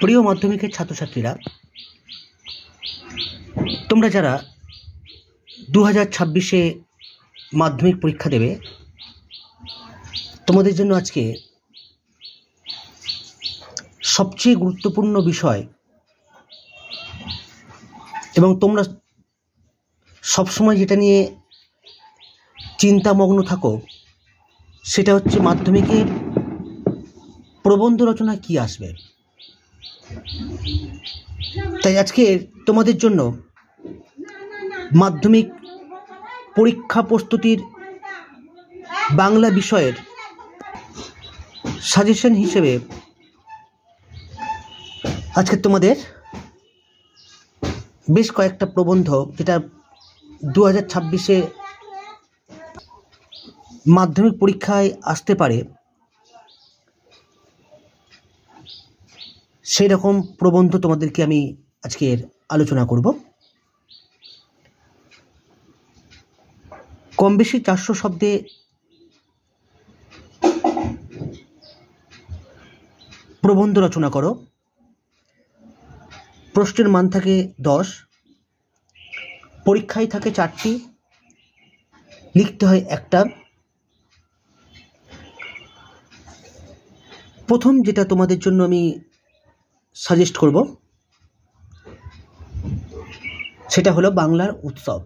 প্রিয় মাধ্যমিকের ছাত্রছাত্রীরা, তোমরা যারা 2026-এ মাধ্যমিক পরীক্ষা দেবে, তোমাদের জন্য আজকে সবচেয়ে গুরুত্বপূর্ণ বিষয় এবং তোমরা সবসময় যেটা নিয়ে চিন্তামগ্ন থাকো সেটা হচ্ছে মাধ্যমিকে প্রবন্ধ রচনা কি আসবে। তাই আজকে তোমাদের জন্য মাধ্যমিক পরীক্ষা প্রস্তুতির বাংলা বিষয়ের সাজেশন হিসেবে আজকে তোমাদের বেশ কয়েকটা প্রবন্ধ, যেটা 2026-এ মাধ্যমিক পরীক্ষায় আসতে পারে, সেই রকম প্রবন্ধ তোমাদেরকে আমি আজকের আলোচনা করব। কম বেশি 400 শব্দে প্রবন্ধ রচনা করো। প্রশ্নের মান থাকে 10, পরীক্ষায় থাকে 4টি, লিখতে হয় একটা। প্রথম যেটা তোমাদের জন্য আমি সাজেস্ট করব সেটা হলো বাংলার উৎসব।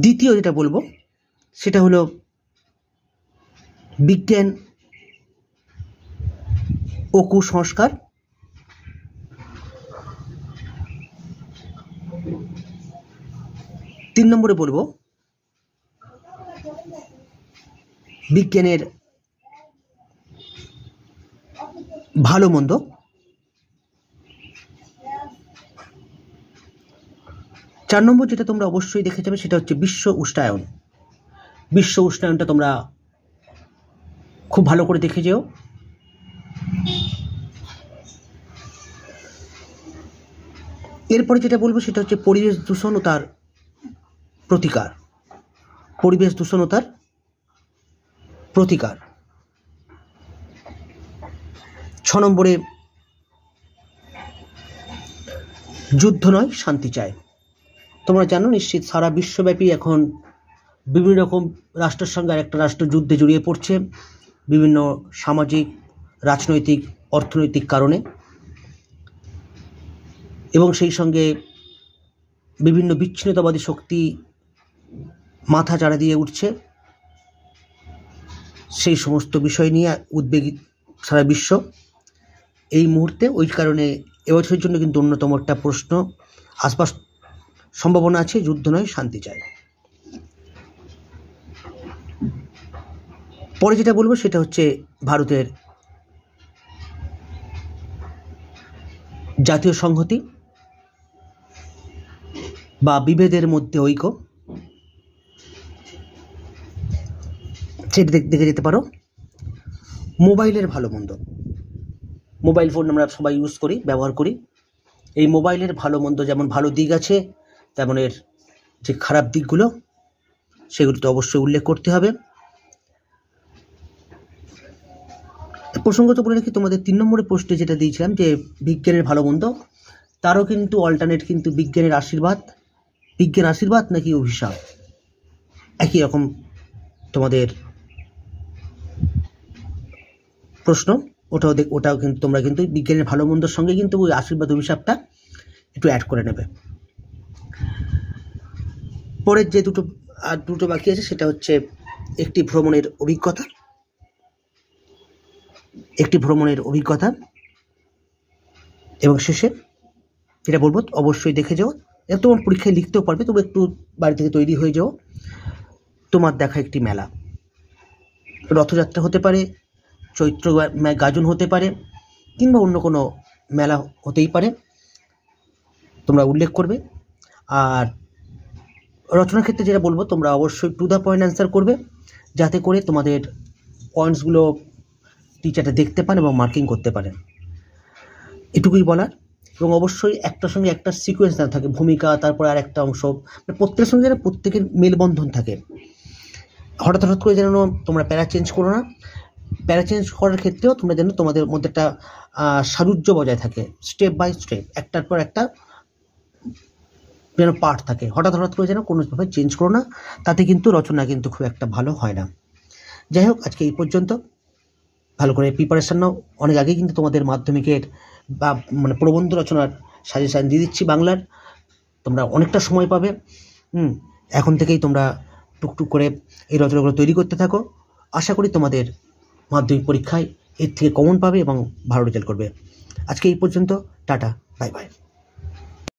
দ্বিতীয় যেটা বলবো সেটা হলো বিজ্ঞান ও কুসংস্কার। তিন নম্বরে বলবো বিজ্ঞানের ভালো মন্দ। চার নম্বর যেটা তোমরা অবশ্যই দেখে যাবে সেটা হচ্ছে বিশ্ব উষ্ণায়ন। বিশ্ব উষ্ণায়নটা তোমরা খুব ভালো করে দেখে যেও। এরপরে যেটা বলবো সেটা হচ্ছে পরিবেশ দূষণ ও তার প্রতিকার। পরিবেশ দূষণ ও তার প্রতিকার। 6 নম্বরে যুদ্ধ নয় শান্তি চায়। তোমরা জানো নিশ্চিত সারা বিশ্বব্যাপী এখন বিভিন্ন রকম রাষ্ট্রের সঙ্গে আরেকটা রাষ্ট্র যুদ্ধে জড়িয়ে পড়ছে, বিভিন্ন সামাজিক, রাজনৈতিক, অর্থনৈতিক কারণে, এবং সেই সঙ্গে বিভিন্ন বিচ্ছিন্নতাবাদী শক্তি মাথা চাড়া দিয়ে উঠছে। সেই সমস্ত বিষয় নিয়ে উদ্বেগী সারা বিশ্ব এই মুহূর্তে। ওই কারণে এবছরের জন্য কিন্তু অন্যতম একটা প্রশ্ন আসবার সম্ভাবনা আছে, যুদ্ধ নয় শান্তি চায়। পরে যেটা বলবো সেটা হচ্ছে ভারতের জাতীয় সংহতি বা বিভেদের মধ্যে ঐক্য, সেটা দেখে যেতে পারো। মোবাইলের ভালো মন্দ। মোবাইল ফোন আমরা সবাই ইউজ করি, ব্যবহার করি। এই মোবাইলের ভালো মন্দ, যেমন ভালো দিক আছে তেমন এর যে খারাপ দিকগুলো সেগুলো তো অবশ্যই উল্লেখ করতে হবে। প্রসঙ্গত বলে রাখি, তোমাদের 3 নম্বরের পোস্টে যেটা দিয়েছিলাম যে বিজ্ঞানের ভালো মন্দ, তারও কিন্তু অল্টারনেট কিন্তু বিজ্ঞানের আশীর্বাদ। বিজ্ঞান আশীর্বাদ নাকি অভিশাপ, একই রকম তোমাদের প্রশ্ন। ওটাও কিন্তু তোমরা কিন্তু বিজ্ঞানের ভালো মন্দর সঙ্গে কিন্তু ওই আশীর্বাদ অভিশাপটা একটু অ্যাড করে নেবে। পরের যে দুটো বাকি আছে সেটা হচ্ছে একটি ভ্রমণের অভিজ্ঞতা, এবং শেষে যেটা বলবো অবশ্যই দেখে যাও। তোমার পরীক্ষায় লিখতেও পারবে, তবু একটু বাড়ি থেকে তৈরি হয়ে যাও। তোমার দেখা একটি মেলা, রথযাত্রা হতে পারে, চৈত্র গাজন হতে পারে, কিংবা অন্য কোনো মেলা হতেই পারে, তোমরা উল্লেখ করবে। আর রচনার ক্ষেত্রে যেটা বলবো, তোমরা অবশ্যই টু দ্য পয়েন্ট অ্যান্সার করবে, যাতে করে তোমাদের পয়েন্টসগুলো টিচারটা দেখতে পান এবং মার্কিং করতে পারেন। এটুকুই বলার। এবং অবশ্যই একটার সঙ্গে একটা সিকোয়েন্স না থাকে, ভূমিকা, তারপরে আর একটা অংশ, প্রত্যেকের সঙ্গে যেন প্রত্যেকের মেলবন্ধন থাকে। হঠাৎ করে যেন তোমরা প্যারা চেঞ্জ করো না। প্যারা চেঞ্জ করার ক্ষেত্রেও তোমরা যেন তোমাদের মধ্যে একটা সাযুজ্য বজায় থাকে, স্টেপ বাই স্টেপ একটার পর একটা যেন পার্ট থাকে, হঠাৎ করে যেন কোনোভাবে চেঞ্জ করো না, তাতে কিন্তু রচনা কিন্তু খুব একটা ভালো হয় না। যাই হোক, আজকে এই পর্যন্ত। ভালো করে প্রিপারেশান নাও। অনেক আগেই কিন্তু তোমাদের মাধ্যমিকের বা মানে প্রবন্ধ রচনার সাজেশান দিয়ে দিচ্ছি বাংলার, তোমরা অনেকটা সময় পাবে। এখন থেকেই তোমরা টুকটুক করে এই রচনাগুলো তৈরি করতে থাকো। আশা করি তোমাদের মাধ্যমিক পরীক্ষায় এর থেকে কমন পাবে এবং ভালো রেজাল্ট করবে। আজকে এই পর্যন্ত, টাটা, বাই বাই।